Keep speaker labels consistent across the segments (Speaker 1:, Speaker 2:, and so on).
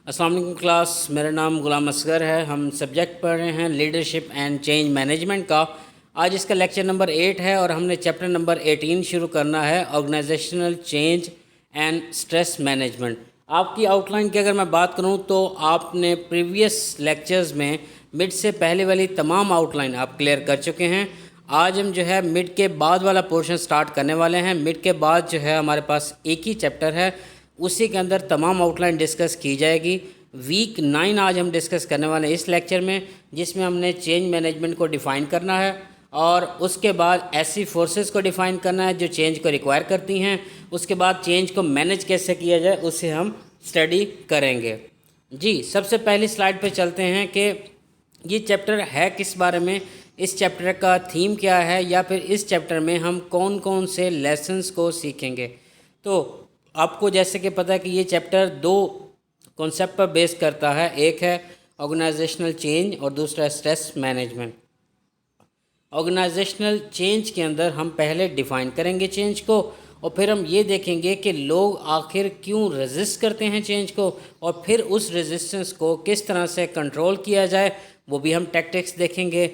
Speaker 1: अस्सलाम वालेकुम क्लास। मेरा नाम गुलाम असगर है। हम सब्जेक्ट पढ़ रहे हैं लीडरशिप एंड चेंज मैनेजमेंट का। आज इसका लेक्चर नंबर 8 है और हमने चैप्टर नंबर 18 शुरू करना है, organisational change and stress management. आपकी आउटलाइन की अगर मैं बात करूं तो आपने प्रीवियस लेक्चर्स में मिड से पहले वाली तमाम आउटलाइन आप क्लियर कर चुके हैं। आज हम जो है मिड के बाद वाला पोर्शन स्टार्ट करने वाले हैं। मिड के बाद जो है हमारे पास एक ही चैप्टर है, उसी के अंदर तमाम आउटलाइन डिस्कस की जाएगी। वीक 9 आज हम डिस्कस करने वाले हैं इस लेक्चर में, जिसमें हमने चेंज मैनेजमेंट को डिफ़ाइन करना है और उसके बाद ऐसी फोर्सेस को डिफ़ाइन करना है जो चेंज को रिक्वायर करती हैं। उसके बाद चेंज को मैनेज कैसे किया जाए उसे हम स्टडी करेंगे। जी, सबसे पहली स्लाइड पे चलते हैं कि ये चैप्टर है किस बारे में, इस चैप्टर का थीम क्या है, या फिर इस चैप्टर में हम कौन कौन से लेसन्स को सीखेंगे। तो आपको जैसे कि पता है कि ये चैप्टर 2 कॉन्सेप्ट पर बेस करता है। एक है ऑर्गेनाइजेशनल चेंज और दूसरा है स्ट्रेस मैनेजमेंट। ऑर्गेनाइजेशनल चेंज के अंदर हम पहले डिफ़ाइन करेंगे चेंज को, और फिर हम ये देखेंगे कि लोग आखिर क्यों रेजिस्ट करते हैं चेंज को, और फिर उस रेजिस्टेंस को किस तरह से कंट्रोल किया जाए वो भी हम टैक्टिक्स देखेंगे।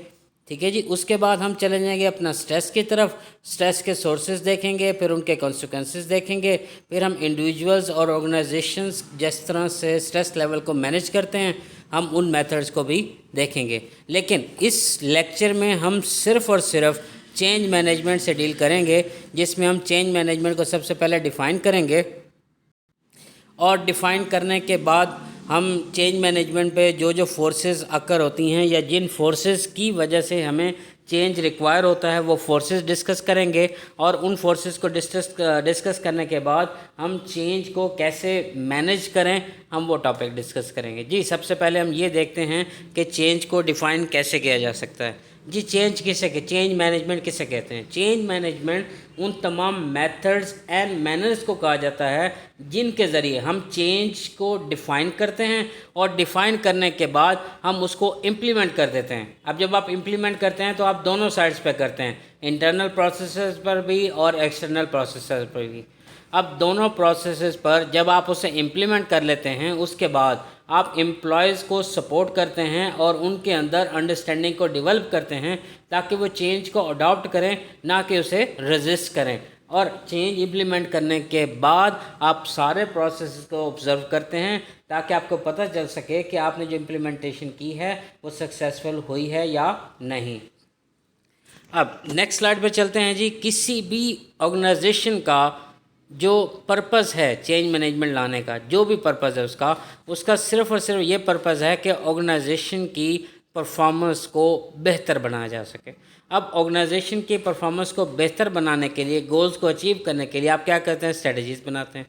Speaker 1: ठीक है जी। उसके बाद हम चले जाएंगे अपना स्ट्रेस की तरफ। स्ट्रेस के सोर्सेज देखेंगे, फिर उनके कॉन्सिक्वेंसेस देखेंगे, फिर हम इंडिविजुअल्स और ऑर्गेनाइजेशंस जिस तरह से स्ट्रेस लेवल को मैनेज करते हैं हम उन मेथड्स को भी देखेंगे। लेकिन इस लेक्चर में हम सिर्फ़ और सिर्फ चेंज मैनेजमेंट से डील करेंगे, जिसमें हम चेंज मैनेजमेंट को सबसे पहले डिफ़ाइन करेंगे और डिफ़ाइन करने के बाद हम चेंज मैनेजमेंट पे जो जो फोर्सेस अकर होती हैं या जिन फोर्सेस की वजह से हमें चेंज रिक्वायर होता है वो फोर्सेस डिस्कस करेंगे, और उन फोर्सेस को डिस्कस करने के बाद हम चेंज को कैसे मैनेज करें हम वो टॉपिक डिस्कस करेंगे। जी, सबसे पहले हम ये देखते हैं कि चेंज को डिफ़ाइन कैसे किया जा सकता है। जी, चेंज मैनेजमेंट किसे कहते हैं? चेंज मैनेजमेंट उन तमाम मेथड्स एंड मैनर्स को कहा जाता है जिनके ज़रिए हम चेंज को डिफ़ाइन करते हैं और डिफ़ाइन करने के बाद हम उसको इम्प्लीमेंट कर देते हैं। अब जब आप इम्प्लीमेंट करते हैं तो आप दोनों साइड्स पे करते हैं, इंटरनल प्रोसेसेस पर भी और एक्सटर्नल प्रोसेसेस पर भी। अब दोनों प्रोसेसेस पर जब आप उसे इम्प्लीमेंट कर लेते हैं उसके बाद आप एम्प्लॉयज़ को सपोर्ट करते हैं और उनके अंदर अंडरस्टैंडिंग को डेवलप करते हैं ताकि वो चेंज को अडॉप्ट करें, ना कि उसे रेजिस्ट करें। और चेंज इम्प्लीमेंट करने के बाद आप सारे प्रोसेस को ऑब्ज़र्व करते हैं ताकि आपको पता चल सके कि आपने जो इम्प्लीमेंटेशन की है वो सक्सेसफुल हुई है या नहीं। अब नेक्स्ट स्लाइड पर चलते हैं। जी, किसी भी ऑर्गेनाइजेशन का जो पर्पज़ है चेंज मैनेजमेंट लाने का, जो भी पर्पज़ है उसका सिर्फ़ और सिर्फ ये पर्पज़ है कि ऑर्गेनाइजेशन की परफॉर्मेंस को बेहतर बनाया जा सके। अब ऑर्गेनाइजेशन की परफॉर्मेंस को बेहतर बनाने के लिए, गोल्स को अचीव करने के लिए आप क्या करते हैं? स्ट्रेटजीज़ बनाते हैं,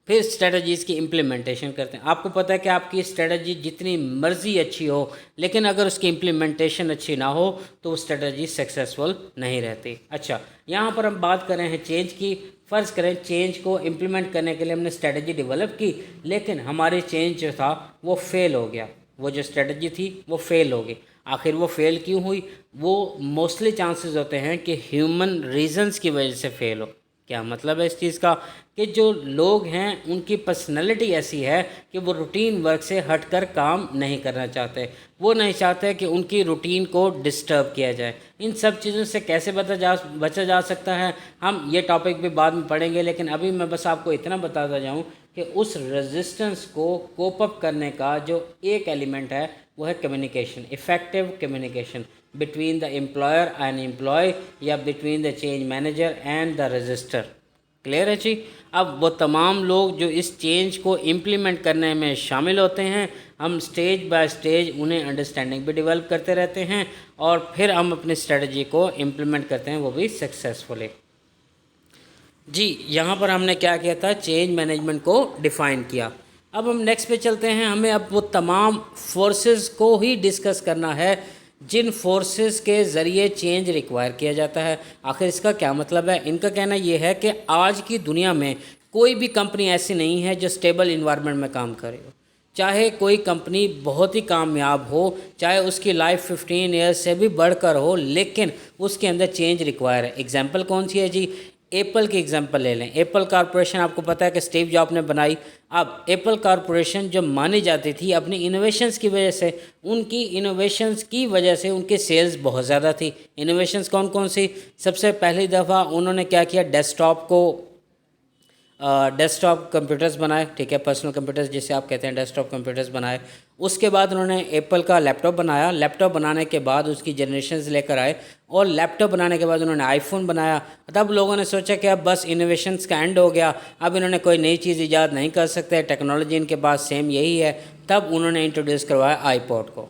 Speaker 1: फिर स्ट्रेटजीज़ की इम्प्लीमेंटेशन करते हैं। आपको पता है कि आपकी स्ट्रेटजी जितनी मर्ज़ी अच्छी हो, लेकिन अगर उसकी इम्प्लीमेंटेशन अच्छी ना हो तो वो स्ट्रेटजी सक्सेसफुल नहीं रहती। अच्छा, यहाँ पर हम बात कर रहे हैं चेंज की। फ़र्ज़ करें चेंज को इम्प्लीमेंट करने के लिए हमने स्ट्रेटजी डेवलप की, लेकिन हमारी चेंज जो था वो फेल हो गया, वो जो स्ट्रेटजी थी वो फेल हो गई। आखिर वो फेल क्यों हुई? वो मोस्टली चांसेस होते हैं कि ह्यूमन रीजंस की वजह से फेल हो। क्या मतलब है इस चीज़ का? कि जो लोग हैं उनकी पर्सनैलिटी ऐसी है कि वो रूटीन वर्क से हटकर काम नहीं करना चाहते। वो नहीं चाहते कि उनकी रूटीन को डिस्टर्ब किया जाए। इन सब चीज़ों से कैसे बचा जा सकता है हम ये टॉपिक भी बाद में पढ़ेंगे, लेकिन अभी मैं बस आपको इतना बताता जाऊँ कि उस रेजिस्टेंस को कोप अप करने का जो एक एलिमेंट है वो है communication, effective communication between the employer and employee, या between the change manager and the register. Clear है जी? अब वो तमाम लोग जो इस चेंज को इम्प्लीमेंट करने में शामिल होते हैं, हम स्टेज बाय स्टेज उन्हें अंडरस्टैंडिंग भी डेवलप करते रहते हैं और फिर हम अपनी स्ट्रेटजी को इम्प्लीमेंट करते हैं, वो भी सक्सेसफुली। जी, यहाँ पर हमने क्या किया था? चेंज मैनेजमेंट को डिफ़ाइन किया। अब हम नेक्स्ट पे चलते हैं। हमें अब वो तमाम फोर्सेस को ही डिस्कस करना है जिन फोर्सेस के ज़रिए चेंज रिक्वायर किया जाता है। आखिर इसका क्या मतलब है? इनका कहना ये है कि आज की दुनिया में कोई भी कंपनी ऐसी नहीं है जो स्टेबल इन्वायरमेंट में काम करे हो। चाहे कोई कंपनी बहुत ही कामयाब हो, चाहे उसकी लाइफ 15 ईयर्स से भी बढ़कर हो, लेकिन उसके अंदर चेंज रिक्वायर है। एग्जाम्पल कौन सी है जी? एप्पल की एग्जांपल ले लें। एप्पल कारपोरेशन आपको पता है कि स्टीव जॉब ने बनाई। अब एप्पल कारपोरेशन जो मानी जाती थी अपनी इनोवेशंस की वजह से, उनकी इनोवेशंस की वजह से उनके सेल्स बहुत ज़्यादा थी। इनोवेशंस कौन कौन सी? सबसे पहली दफ़ा उन्होंने क्या किया, डेस्कटॉप कंप्यूटर्स बनाए, ठीक है, पर्सनल कंप्यूटर्स जिसे आप कहते हैं, डेस्कटॉप कंप्यूटर्स बनाए। उसके बाद उन्होंने एप्पल का लैपटॉप बनाया। लैपटॉप बनाने के बाद उसकी जनरेशन्स लेकर आए और लैपटॉप बनाने के बाद उन्होंने आईफोन बनाया। तब लोगों ने सोचा कि अब बस इनोवेशंस का एंड हो गया, अब इन्होंने कोई नई चीज़ ईजाद नहीं कर सकते, टेक्नोलॉजी इनके पास सेम यही है। तब उन्होंने इंट्रोड्यूस करवाया आईपॉड को।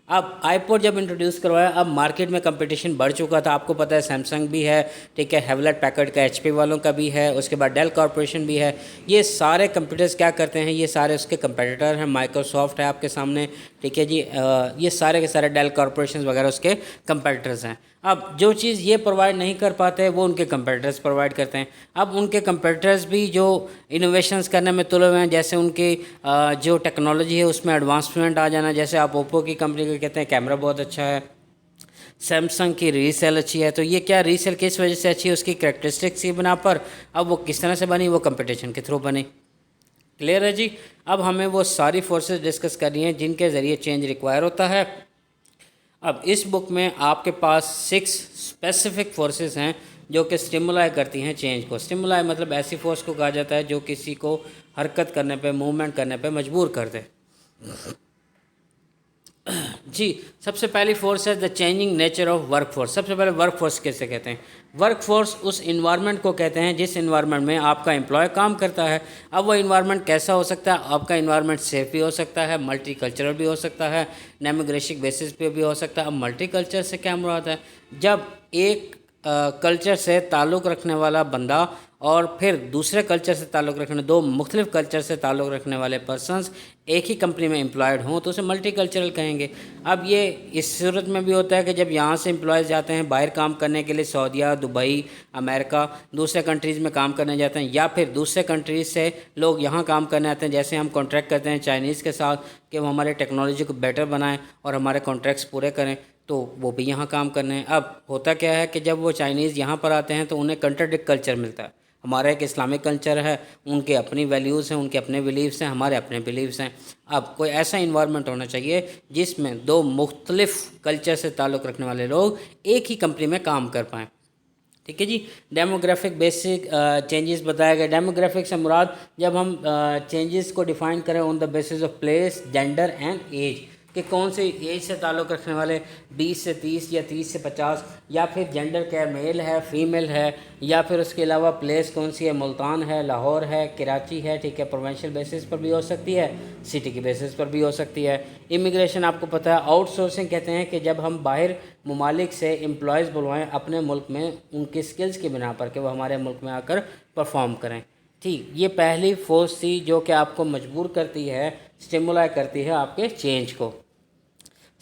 Speaker 1: अब आईपॉड जब इंट्रोड्यूस करवाया, अब मार्केट में कंपटीशन बढ़ चुका था। आपको पता है सैमसंग भी है, ठीक है, हेवलेट पैकर्ड का, एचपी वालों का भी है, उसके बाद डेल कॉर्पोरेशन भी है। ये सारे कंप्यूटर्स क्या करते हैं, ये सारे उसके कंपटीटर हैं। माइक्रोसॉफ्ट है आपके सामने, ठीक है जी। ये सारे के सारे डेल कॉर्पोरेशन वगैरह उसके कंपटीटर्स हैं। अब जो चीज़ ये प्रोवाइड नहीं कर पाते वो उनके कंपटीटर्स प्रोवाइड करते हैं। अब उनके कंपटीटर्स भी जो इनोवेशंस करने में तुले हुए हैं, जैसे उनकी जो टेक्नोलॉजी है उसमें एडवांसमेंट आ जाना। जैसे आप ओप्पो की कंपनी को कहते हैं कैमरा बहुत अच्छा है, सैमसंग की रीसेल अच्छी है। तो ये क्या रीसेल किस वजह से अच्छी है, उसकी करेक्टरिस्टिक्स की बना पर। अब वो किस तरह से बनी, वो कंपटीशन के थ्रू बनी। क्लियर है जी। अब हमें वो सारी फोर्सेस डिस्कस करनी है जिनके ज़रिए चेंज रिक्वायर होता है। अब इस बुक में आपके पास 6 स्पेसिफिक फोर्सेस हैं जो कि स्टिमुलाई करती हैं चेंज को। स्टिमुलाई मतलब ऐसी फोर्स को कहा जाता है जो किसी को हरकत करने पे, मूवमेंट करने पे मजबूर कर दे। जी, सबसे पहली फोर्स है the changing nature of work force. सबसे पहले वर्क फोर्स कैसे कहते हैं? वर्क फोर्स उस इन्वायरमेंट को कहते हैं जिस इन्वायरमेंट में आपका एम्प्लॉय काम करता है। अब वो इन्वायरमेंट कैसा हो सकता है? आपका इन्वायरमेंट सेफ भी हो सकता है, मल्टी कल्चरल भी हो सकता है, डेमोग्राफिक बेसिस पे भी हो सकता है। अब मल्टी कल्चर से क्या मुराद है? जब एक कल्चर से ताल्लुक़ रखने वाला बंदा और फिर दूसरे कल्चर से ताल्लुक़ रखने, दो मुख्तलिफ कल्चर से ताल्लुक़ रखने वाले पर्सनस एक ही कंपनी में एम्प्लॉयड हों तो उसे मल्टी कल्चरल कहेंगे। अब ये इस सूरत में भी होता है कि जब यहाँ से एम्प्लॉयज़ जाते हैं बाहर काम करने के लिए, सऊदीया, दुबई, अमेरिका, दूसरे कंट्रीज़ में काम करने जाते हैं, या फिर दूसरे कंट्रीज़ से लोग यहाँ काम करने आते हैं। जैसे हम कॉन्ट्रैक्ट करते हैं चाइनीज़ के साथ कि वो हमारे टेक्नोलॉजी को बेटर बनाएं और हमारे कॉन्ट्रैक्ट्स पूरे करें, तो वो भी यहाँ काम करने हैं। अब होता क्या है कि जब वो चाइनीज़ यहाँ पर आते हैं तो उन्हें कंट्राडिक्ट कल्चर मिलता है। हमारा एक इस्लामिक कल्चर है, उनके अपनी वैल्यूज़ हैं, उनके अपने बिलीव्स हैं, हमारे अपने बिलीव्स हैं। अब कोई ऐसा इन्वायरमेंट होना चाहिए जिसमें दो मुख्तलिफ कल्चर से ताल्लुक़ रखने वाले लोग एक ही कंपनी में काम कर पाएँ। ठीक है जी। डेमोग्राफिक बेसिक चेंजेस बताया गया। डेमोग्राफिक से मुराद जब हम चेंजेस को डिफ़ाइन करें on the basis of place, gender and age, कि कौन से एज से ताल्लुक़ रखने वाले, 20 से 30 या 30 से 50, या फिर जेंडर क्या मेल है, फीमेल है, या फिर उसके अलावा प्लेस कौन सी है, मुल्तान है, लाहौर है, कराची है, ठीक है, प्रोविंशियल बेसिस पर भी हो सकती है, सिटी की बेसिस पर भी हो सकती है। इमिग्रेशन आपको पता है, आउटसोर्सिंग कहते हैं कि जब हम बाहर ममालिक से एम्प्लॉयज़ बुलवाएं अपने मुल्क में उनकी स्किल्स की बिना पर कि वो हमारे मुल्क में आकर परफॉर्म करें। ठीक, ये पहली फोर्स थी जो कि आपको मजबूर करती है, स्टिमुलाई करती है आपके चेंज को।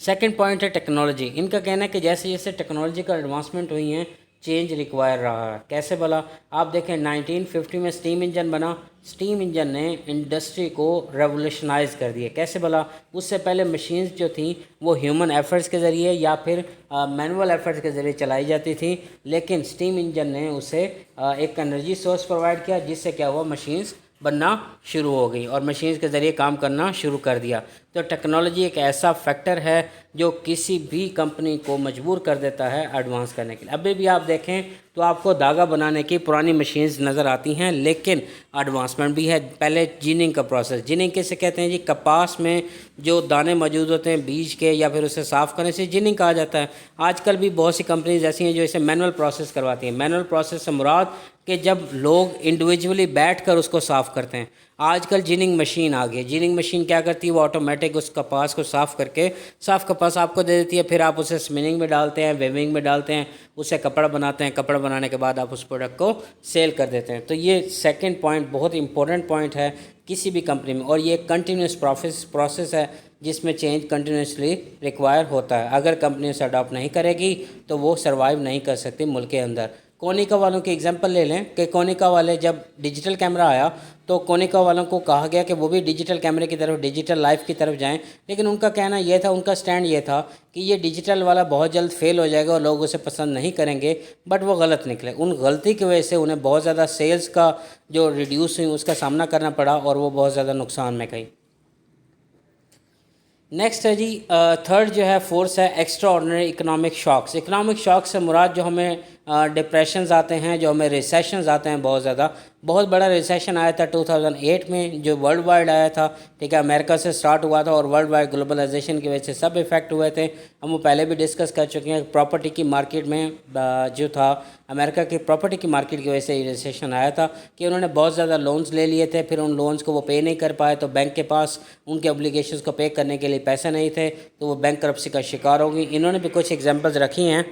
Speaker 1: सेकंड पॉइंट है टेक्नोलॉजी। इनका कहना है कि जैसे जैसे टेक्नोलॉजिकल एडवांसमेंट हुई हैं चेंज रिक्वायर रहा है। कैसे भला? आप देखें 1950 में स्टीम इंजन बना। स्टीम इंजन ने इंडस्ट्री को रेवोल्यूशनाइज कर दिया। कैसे भला? उससे पहले मशीन्स जो थी वो ह्यूमन एफर्ट्स के ज़रिए या फिर मैनुअल एफर्ट्स के ज़रिए चलाई जाती थी, लेकिन स्टीम इंजन ने उसे एक एनर्जी सोर्स प्रोवाइड किया जिससे क्या हुआ, मशीन्स बनना शुरू हो गई और मशीन्स के ज़रिए काम करना शुरू कर दिया। तो टेक्नोलॉजी एक ऐसा फैक्टर है जो किसी भी कंपनी को मजबूर कर देता है एडवांस करने के लिए। अभी भी आप देखें तो आपको धागा बनाने की पुरानी मशीन्स नज़र आती हैं, लेकिन एडवांसमेंट भी है। पहले जिनिंग का प्रोसेस, जिनिंग किसे कहते हैं जी? कपास में जो दाने मौजूद होते हैं बीज के या फिर उसे साफ़ करने से जिनिंग कहा जाता है। आजकल भी बहुत सी कंपनीज ऐसी हैं जो इसे मैनुअल प्रोसेस करवाती हैं। मैनुअल प्रोसेस से मुराद कि जब लोग इंडिविजुअली बैठकर उसको साफ़ करते हैं। आजकल जिनिंग मशीन आ गई। जिनिंग मशीन क्या करती है? वो ऑटोमेटिक उस कपास को साफ़ करके साफ़ कपास आपको दे देती है, फिर आप उसे स्पिनिंग में डालते हैं, वेविंग में डालते हैं, उससे कपड़ा बनाते हैं। कपड़ा बनाने के बाद आप उस प्रोडक्ट को सेल कर देते हैं। तो ये सेकंड पॉइंट बहुत इंपॉर्टेंट पॉइंट है किसी भी कंपनी में, और ये कंटिन्यूस प्रोसेस है जिसमें चेंज कंटिन्यूसली रिक्वायर होता है। अगर कंपनी उसे अडॉप्ट नहीं करेगी तो वो सर्वाइव नहीं कर सकती मुल्क के अंदर। कोनिका वालों की एग्जांपल ले लें कि कोनिका वाले जब डिजिटल कैमरा आया तो कोनिका वालों को कहा गया कि वो भी डिजिटल कैमरे की तरफ, डिजिटल लाइफ की तरफ जाएं, लेकिन उनका कहना ये था, उनका स्टैंड ये था कि ये डिजिटल वाला बहुत जल्द फेल हो जाएगा और लोग उसे पसंद नहीं करेंगे। बट वो गलत निकले। उन गलती की वजह से उन्हें बहुत ज़्यादा सेल्स का जो रिड्यूस हुई उसका सामना करना पड़ा और वो बहुत ज़्यादा नुकसान में गई। नेक्स्ट है जी थर्ड जो है फोर्स है extraordinary economic shocks. Economic shock से मुराद जो हमें डिप्रेशंस आते हैं, जो हमें रिसेशंस आते हैं, बहुत बड़ा रिसेशन आया था 2008 में जो वर्ल्ड वाइड आया था, ठीक है, अमेरिका से स्टार्ट हुआ था और वर्ल्ड वाइड ग्लोबलाइजेशन की वजह से सब इफेक्ट हुए थे। हम वो पहले भी डिस्कस कर चुके हैं। प्रॉपर्टी की मार्केट में जो था अमेरिका की प्रॉपर्टी की मार्केट की वजह से रिसेशन आया था कि उन्होंने बहुत ज़्यादा लोन्स ले लिए थे, फिर उन लोन्स को वो पे नहीं कर पाए तो बैंक के पास उनके ऑब्लिगेशंस को पे करने के लिए पैसे नहीं थे तो वो बैंक करप्सी का शिकार हो गई। इन्होंने भी कुछ एग्जांपल्स रखी हैं।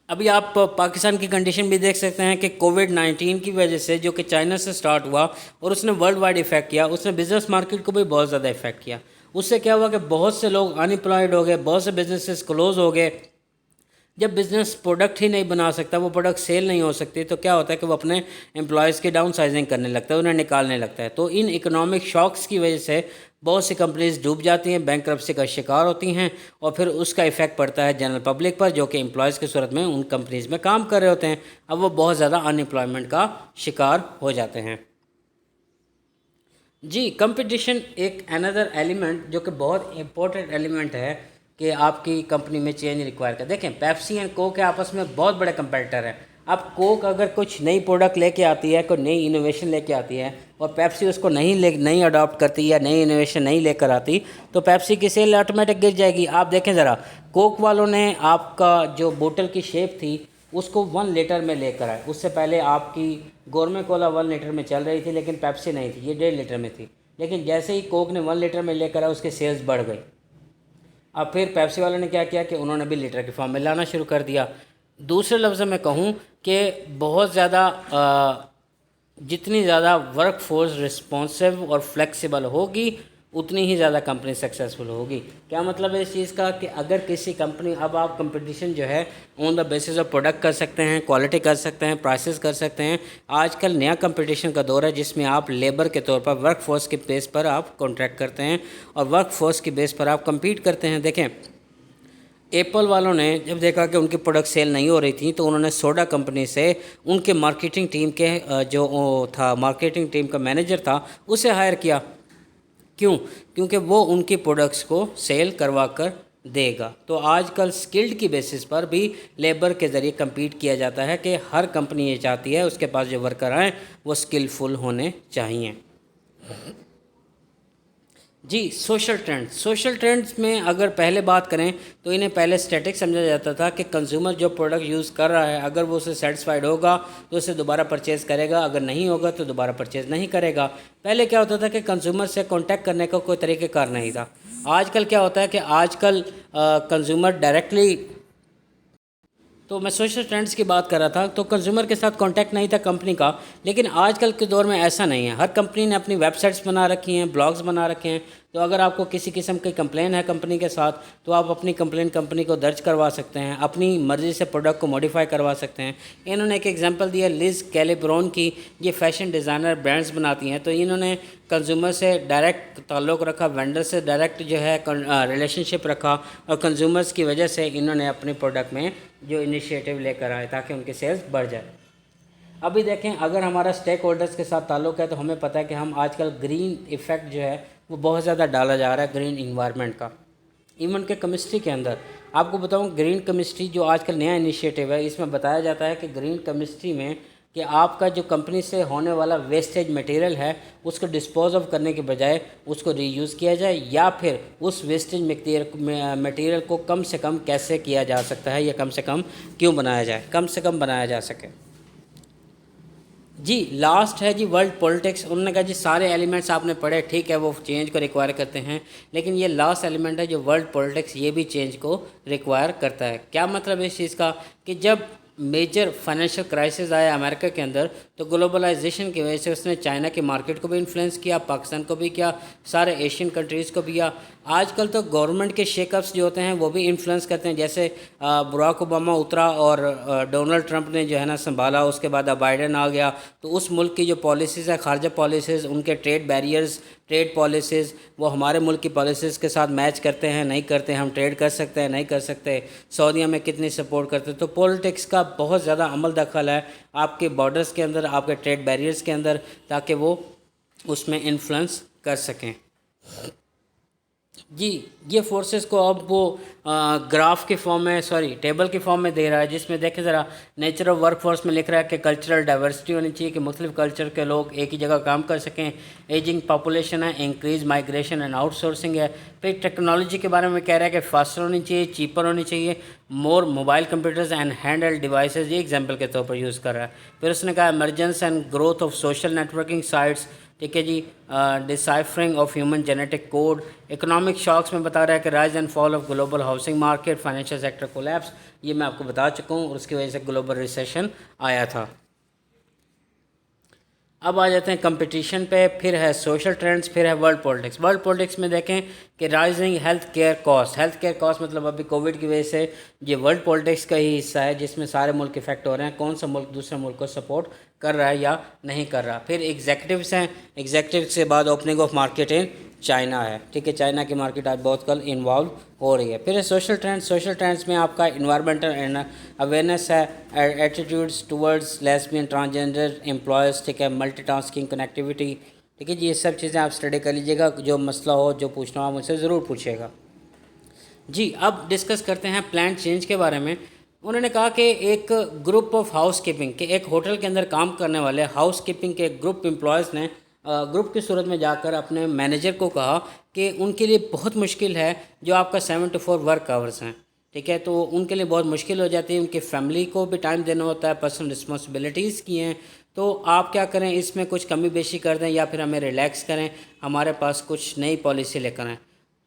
Speaker 1: अभी आप पाकिस्तान की कंडीशन भी देख सकते हैं कि कोविड-19 की वजह से जो कि चाइना से स्टार्ट हुआ और उसने वर्ल्ड वाइड इफेक्ट किया, उसने बिज़नेस मार्केट को भी बहुत ज़्यादा इफेक्ट किया। उससे क्या हुआ कि बहुत से लोग अनएम्प्लॉयड हो गए, बहुत से बिजनेसेस क्लोज हो गए। जब बिज़नेस प्रोडक्ट ही नहीं बना सकता, वो प्रोडक्ट सेल नहीं हो सकती, तो क्या होता है कि वो अपने एम्प्लॉयज़ की डाउन साइजिंग करने लगता है, उन्हें निकालने लगता है। तो इन इकोनॉमिक शॉक्स की वजह से बहुत सी कंपनीज डूब जाती हैं, बैंकरप्सी का शिकार होती हैं और फिर उसका इफेक्ट पड़ता है जनरल पब्लिक पर, जो कि एम्प्लॉयज़ की सूरत में उन कंपनीज़ में काम कर रहे होते हैं। अब वो बहुत ज़्यादा अनएम्प्लॉयमेंट का शिकार हो जाते हैं। जी, कंपटीशन एक अनदर एलिमेंट जो कि बहुत इंपॉर्टेंट एलिमेंट है कि आपकी कंपनी में चेंज रिक्वायर कर। देखें, पेप्सी एंड कोक आपस में बहुत बड़े कंपेटिटर हैं। अब कोक अगर कुछ नई प्रोडक्ट लेके आती है, कोई नई इनोवेशन लेके आती है और पेप्सी उसको नहीं अडॉप्ट करती या नई इनोवेशन नहीं लेकर आती, तो पेप्सी की सेल ऑटोमेटिक गिर जाएगी। आप देखें ज़रा, कोक वालों ने आपका जो बोतल की शेप थी उसको 1 लीटर में लेकर आए। उससे पहले आपकी गोरमे कोला 1 लीटर में चल रही थी, लेकिन पेप्सी नहीं थी, ये 1.5 लीटर में थी। लेकिन जैसे ही कोक ने 1 लीटर में लेकर आए, उसके सेल्स बढ़ गई। अब फिर पेप्सी वालों ने क्या किया कि उन्होंने भी लीटर के फॉर्म में लाना शुरू कर दिया। दूसरे लफ्ज़ों में कहूँ कि बहुत ज़्यादा जितनी ज़्यादा वर्क फोर्स रिस्पॉन्सिव और फ्लेक्सिबल होगी उतनी ही ज़्यादा कंपनी सक्सेसफुल होगी। क्या मतलब है इस चीज़ का कि अगर किसी कंपनी, अब आप कंपटीशन जो है on the basis of product कर सकते हैं, क्वालिटी कर सकते हैं, प्राइसेस कर सकते हैं। आजकल नया कंपटीशन का दौर है जिसमें आप लेबर के तौर पर वर्क फोर्स के बेस पर आप कॉन्ट्रैक्ट करते हैं और वर्क फोर्स की बेस पर आप कम्पीट करते हैं। देखें, एप्पल वालों ने जब देखा कि उनकी प्रोडक्ट सेल नहीं हो रही थी तो उन्होंने सोडा कंपनी से उनके मार्केटिंग टीम के जो था मार्केटिंग टीम का मैनेजर था उसे हायर किया। क्यों? क्योंकि वो उनकी प्रोडक्ट्स को सेल करवा कर देगा। तो आजकल स्किल्ड की बेसिस पर भी लेबर के ज़रिए कम्पीट किया जाता है कि हर कंपनी ये चाहती है उसके पास जो वर्कर आएँ वो स्किलफुल होने चाहिए। जी, सोशल ट्रेंड्स में अगर पहले बात करें तो इन्हें पहले स्टैटिक समझा जाता था कि कंज्यूमर जो प्रोडक्ट यूज़ कर रहा है अगर वो उससे सेटिस्फाइड होगा तो उसे दोबारा परचेज़ करेगा, अगर नहीं होगा तो दोबारा परचेज़ नहीं करेगा। पहले क्या होता था कि कंज्यूमर से कांटेक्ट करने का कोई तरीक़ेकार नहीं था। आजकल क्या होता है कि आजकल कंज्यूमर डायरेक्टली, तो मैं सोशल ट्रेंड्स की बात कर रहा था, तो कंज्यूमर के साथ कांटेक्ट नहीं था कंपनी का। लेकिन आजकल के दौर में ऐसा नहीं है। हर कंपनी ने अपनी वेबसाइट्स बना रखी हैं, ब्लॉग्स बना रखे हैं। तो अगर आपको किसी किस्म की कंप्लेन है कंपनी के साथ तो आप अपनी कंप्लेन कंपनी को दर्ज करवा सकते हैं, अपनी मर्ज़ी से प्रोडक्ट को मॉडिफाई करवा सकते हैं। इन्होंने एक एग्जांपल दिया लिज कैलिब्रोन की, ये फ़ैशन डिज़ाइनर ब्रांड्स बनाती हैं। तो इन्होंने कंज्यूमर से डायरेक्ट ताल्लुक़ रखा, वेंडर से डायरेक्ट जो है रिलेशनशिप रखा और कंज्यूमर्स की वजह से इन्होंने अपने प्रोडक्ट में जो इनिशिएटिव लेकर आए ताकि उनकी सेल्स बढ़ जाए। अभी देखें, अगर हमारा स्टेक होल्डर्स के साथ ताल्लुक़ है तो हमें पता है कि हम आजकल ग्रीन इफ़ेक्ट जो है वो बहुत ज़्यादा डाला जा रहा है, ग्रीन इन्वायरमेंट का। इवन के केमिस्ट्री के अंदर आपको बताऊं, ग्रीन केमिस्ट्री जो आजकल नया इनिशिएटिव है, इसमें बताया जाता है कि ग्रीन केमिस्ट्री में कि आपका जो कंपनी से होने वाला वेस्टेज मटेरियल है उसको डिस्पोज ऑफ करने के बजाय उसको रीयूज़ किया जाए, या फिर उस वेस्टेज मटेरियल को कम से कम कैसे किया जा सकता है या कम से कम क्यों बनाया जाए, कम से कम बनाया जा सके। जी, लास्ट है जी वर्ल्ड पॉलिटिक्स। उन्होंने कहा जी सारे एलिमेंट्स आपने पढ़े, ठीक है, वो चेंज को रिक्वायर करते हैं, लेकिन ये लास्ट एलिमेंट है जो वर्ल्ड पॉलिटिक्स, ये भी चेंज को रिक्वायर करता है। क्या मतलब है इस चीज़ का कि जब मेजर फाइनेंशियल क्राइसिस आया अमेरिका के अंदर तो ग्लोबलाइजेशन की वजह से उसने चाइना की मार्केट को भी इन्फ्लुएंस किया, पाकिस्तान को भी किया, सारे एशियन कंट्रीज़ को भी किया। आजकल तो गवर्नमेंट के शेकअप्स जो होते हैं वो भी इन्फ्लुएंस करते हैं, जैसे बराक ओबामा उतरा और डोनाल्ड ट्रंप ने जो है ना संभाला, उसके बाद अब बाइडेन आ गया, तो उस मुल्क की जो पॉलिसीज़ है, खारजा पॉलिसीज़, उनके ट्रेड बैरियर्स, ट्रेड पॉलिसीज़, वो हमारे मुल्क की पॉलिसीज़ के साथ मैच करते हैं नहीं करते हैं, हम ट्रेड कर सकते हैं नहीं कर सकते, सऊदीया में कितनी सपोर्ट करते हैं। तो पॉलिटिक्स का बहुत ज़्यादा अमल दखल है आपके बॉर्डर्स के अंदर, आपके ट्रेड बैरियर्स के अंदर, ताकि वो उसमें इन्फ्लुएंस कर सकें। जी, ये फोर्सेस को अब वो ग्राफ के फॉर्म में, सॉरी टेबल के फॉर्म में दे रहा है, जिसमें देखें ज़रा, नेचर ऑफ वर्क फोर्स में लिख रहा है कि कल्चरल डाइवर्सिटी होनी चाहिए, कि मुख्तलिफ कल्चर के लोग एक ही जगह काम कर सकें, एजिंग पॉपुलेशन है, इंक्रीज माइग्रेशन एंड आउटसोर्सिंग है। फिर टेक्नोलॉजी के बारे में कह रहा है कि फास्टर होनी चाहिए, चीपर होनी चाहिए, more mobile computers and hand held devices, ये एग्जाम्पल के तौर पर यूज़ कर रहा है। फिर उसने कहा emergence and growth of social networking sites, ठीक है जी, deciphering of human genetic code. Economic shocks में बता रहा है कि rise and fall of global housing market, financial sector collapse, ये मैं आपको बता चुका हूँ, और उसकी वजह से ग्लोबल रिसेशन आया था। अब आ जाते हैं कंपटीशन पे, फिर है सोशल ट्रेंड्स, फिर है वर्ल्ड पॉलिटिक्स। वर्ल्ड पॉलिटिक्स में देखें कि rising health care cost, health care cost मतलब अभी कोविड की वजह से ये वर्ल्ड पॉलिटिक्स का ही हिस्सा है, जिसमें सारे मुल्क इफेक्ट हो रहे हैं, कौन सा मुल्क दूसरे मुल्क को सपोर्ट कर रहा है या नहीं कर रहा। फिर एग्जेक्टिव्स हैं, एग्जेक्टिव से बाद opening of market in China है, ठीक है, चाइना की मार्केट आज बहुत कल इन्वॉल्व हो रही है। फिर सोशल ट्रेंड्स, सोशल ट्रेंड्स में आपका इन्वायरमेंटल अवेयरनेस है, attitudes towards lesbian transgender employees, ठीक है, मल्टीटास्किंग कनेक्टिविटी, ठीक है जी, ये सब चीज़ें आप स्टडी कर लीजिएगा, जो मसला हो, जो पूछना हो मुझसे ज़रूर पूछिएगा। जी, अब डिस्कस करते हैं प्लान चेंज के बारे में। उन्होंने कहा कि एक ग्रुप ऑफ हाउस कीपिंग के, एक होटल के अंदर काम करने वाले हाउस कीपिंग के ग्रुप एम्प्लॉयज़ ने ग्रुप की सूरत में जाकर अपने मैनेजर को कहा कि उनके लिए बहुत मुश्किल है जो आपका 7 to 4 वर्क आवर्स हैं, ठीक है, तो उनके लिए बहुत मुश्किल हो जाती है, उनकी फैमिली को भी टाइम देना होता है, पर्सनल रिस्पॉन्सिबिलिटीज़ की हैं, तो आप क्या करें, इसमें कुछ कमी बेशी कर दें या फिर हमें रिलैक्स करें, हमारे पास कुछ नई पॉलिसी लेकर आएँ।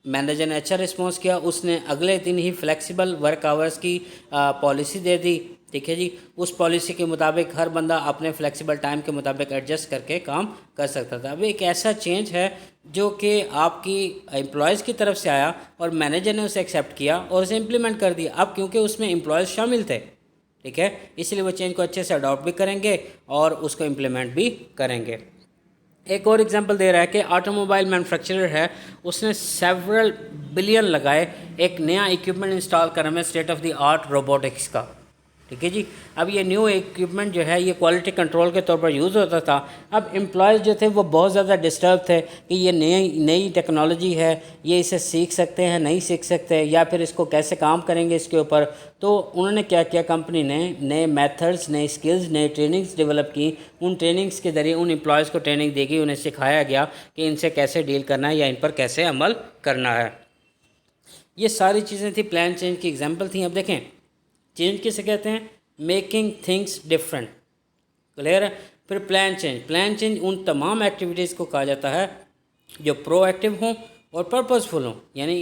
Speaker 1: मैनेजर ने अच्छा रिस्पॉन्स किया, उसने अगले दिन ही फ्लेक्सिबल वर्क आवर्स की पॉलिसी दे दी, ठीक है जी। उस पॉलिसी के मुताबिक हर बंदा अपने फ्लेक्सिबल टाइम के मुताबिक एडजस्ट करके काम कर सकता था। अब एक ऐसा चेंज है जो कि आपकी एम्प्लॉयज़ की तरफ से आया और मैनेजर ने उसे एक्सेप्ट किया और उसे इम्प्लीमेंट कर दिया। अब क्योंकि उसमें एम्प्लॉयज़ शामिल थे, ठीक है, इसलिए वो चेंज को अच्छे से अडॉप्ट भी करेंगे और उसको इम्प्लीमेंट भी करेंगे। एक और एग्जांपल दे रहा है कि ऑटोमोबाइल मैन्युफैक्चरर है, उसने सेवरल बिलियन लगाए एक नया इक्विपमेंट इंस्टॉल करने में, state of the art robotics का, ठीक है जी। अब ये न्यू इक्विपमेंट जो है ये क्वालिटी कंट्रोल के तौर पर यूज़ होता था। अब एम्प्लॉयज़ जो थे वो बहुत ज़्यादा डिस्टर्ब थे कि ये नई टेक्नोलॉजी है, ये इसे सीख सकते हैं नहीं सीख सकते, या फिर इसको कैसे काम करेंगे इसके ऊपर। तो उन्होंने क्या किया, कंपनी ने नए मेथड्स, नए स्किल्स, नई ट्रेनिंग्स डेवलप की। उन ट्रेनिंग्स के ज़रिए उन एम्प्लॉयज़ को ट्रेनिंग दी गई, उन्हें सिखाया गया कि इनसे कैसे डील करना है या इन पर कैसे अमल करना है। ये सारी चीज़ें थी प्लान चेंज की एग्जाम्पल थी। अब देखें चेंज किसे कहते हैं, मेकिंग थिंग्स डिफरेंट, क्लियर है। फिर प्लान चेंज, प्लान चेंज उन तमाम एक्टिविटीज़ को कहा जाता है जो प्रोएक्टिव हों और पर्पसफुल हों, यानी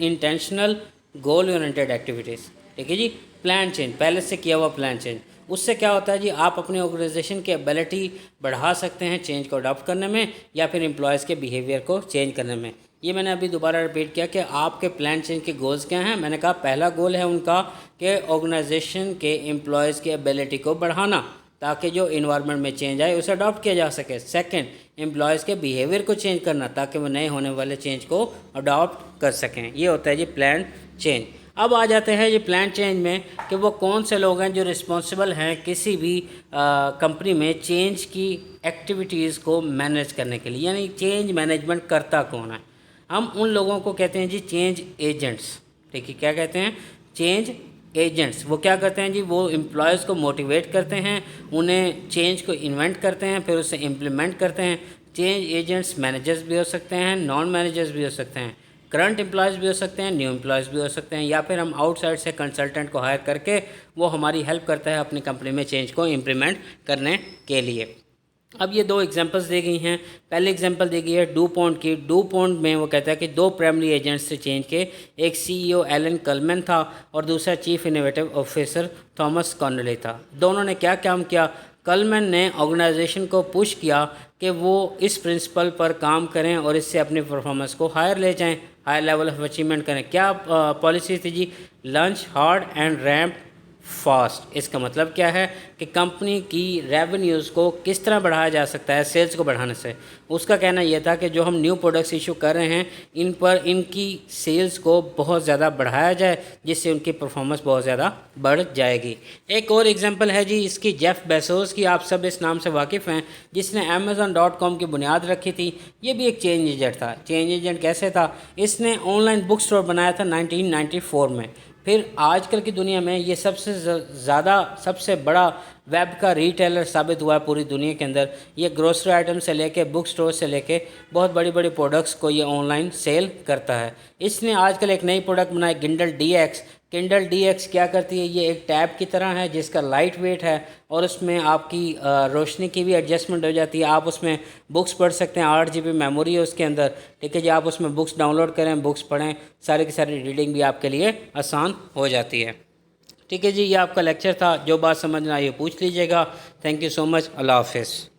Speaker 1: इंटेंशनल गोल ओरिएंटेड एक्टिविटीज़, ठीक है जी। प्लान चेंज, पहले से किया हुआ प्लान चेंज, उससे क्या होता है जी, आप अपने ऑर्गेनाइजेशन की एबिलिटी बढ़ा सकते हैं चेंज को अडॉप्ट करने में या फिर एम्प्लॉयज़ के बिहेवियर को चेंज करने में। ये मैंने अभी दोबारा रिपीट किया कि आपके प्लान चेंज के गोल्स क्या हैं। मैंने कहा पहला गोल है उनका कि ऑर्गेनाइजेशन के एम्प्लॉयज़ की एबिलिटी को बढ़ाना ताकि जो इन्वायरमेंट में चेंज आए उसे अडॉप्ट किया जा सके। सेकंड, एम्प्लॉयज़ के बिहेवियर को चेंज करना ताकि वो नए होने वाले चेंज को अडॉप्ट कर सकें। ये होता है जी प्लान चेंज। अब आ जाते हैं ये प्लान चेंज में कि वो कौन से लोग हैं जो रिस्पॉन्सिबल हैं किसी भी कंपनी में चेंज की एक्टिविटीज़ को मैनेज करने के लिए, यानी चेंज मैनेजमेंट करता कौन है। हम उन लोगों को कहते हैं जी चेंज एजेंट्स, ठीक है। क्या कहते हैं, चेंज एजेंट्स। वो क्या करते हैं जी, वो एम्प्लॉयज़ को मोटिवेट करते हैं, उन्हें चेंज को इन्वेंट करते हैं, फिर उसे इम्प्लीमेंट करते हैं। चेंज एजेंट्स मैनेजर्स भी हो सकते हैं, नॉन मैनेजर्स भी हो सकते हैं, करंट एम्प्लॉयज़ भी हो सकते हैं, न्यू एम्प्लॉयज़ भी हो सकते हैं, या फिर हम आउटसाइड से कंसल्टेंट को हायर करके वो हमारी हेल्प करता है अपनी कंपनी में चेंज को इम्प्लीमेंट करने के लिए। अब ये दो एग्जांपल्स दी गई हैं। पहली एग्जांपल दी गई है डू पॉन्ट की। डू पॉन्ट में वो कहता है कि दो प्राइमरी एजेंट्स थे चेंज के, एक सीईओ एलन कलमैन था और दूसरा chief innovative officer Thomas Conley था। दोनों ने क्या काम किया, कलमैन ने ऑर्गेनाइजेशन को पुश किया कि वो इस प्रिंसिपल पर काम करें और इससे अपनी परफॉर्मेंस को हायर ले जाएं, हायर लेवल ऑफ अचीवमेंट करें। क्या पॉलिसी थी जी? Launch hard and ramp fast. इसका मतलब क्या है कि कंपनी की रेवेन्यूज़ को किस तरह बढ़ाया जा सकता है सेल्स को बढ़ाने से। उसका कहना यह था कि जो हम न्यू प्रोडक्ट्स इशू कर रहे हैं इन पर इनकी सेल्स को बहुत ज़्यादा बढ़ाया जाए, जिससे उनकी परफॉर्मेंस बहुत ज़्यादा बढ़ जाएगी। एक और एग्जांपल है जी इसकी, जेफ बेजोस की। आप सब इस नाम से वाकिफ़ हैं, जिसने Amazon.com की बुनियाद रखी थी। ये भी एक चेंज एजेंट था। चेंज एजेंट कैसे था? इसने ऑनलाइन बुक स्टोर बनाया था 1994 में। फिर आजकल की दुनिया में ये सबसे बड़ा वेब का रिटेलर साबित हुआ है पूरी दुनिया के अंदर। ये ग्रोसरी आइटम से लेके बुक स्टोर से लेके बहुत बड़ी बड़ी प्रोडक्ट्स को ये ऑनलाइन सेल करता है। इसने आजकल एक नई प्रोडक्ट बनाई, किंडल DX। किंडल DX क्या करती है? ये एक टैब की तरह है जिसका लाइट वेट है और उसमें आपकी रोशनी की भी एडजस्टमेंट हो जाती है। आप उसमें बुक्स पढ़ सकते हैं, 8 GB मेमोरी है उसके अंदर। ठीक है जी, आप उसमें बुक्स डाउनलोड करें, बुक्स पढ़ें, सारी की सारी रीडिंग भी आपके लिए आसान हो जाती है। ठीक है जी, ये आपका लेक्चर था। जो बात समझ में आई पूछ लीजिएगा। Thank you so much. अल्लाह हाफिज़।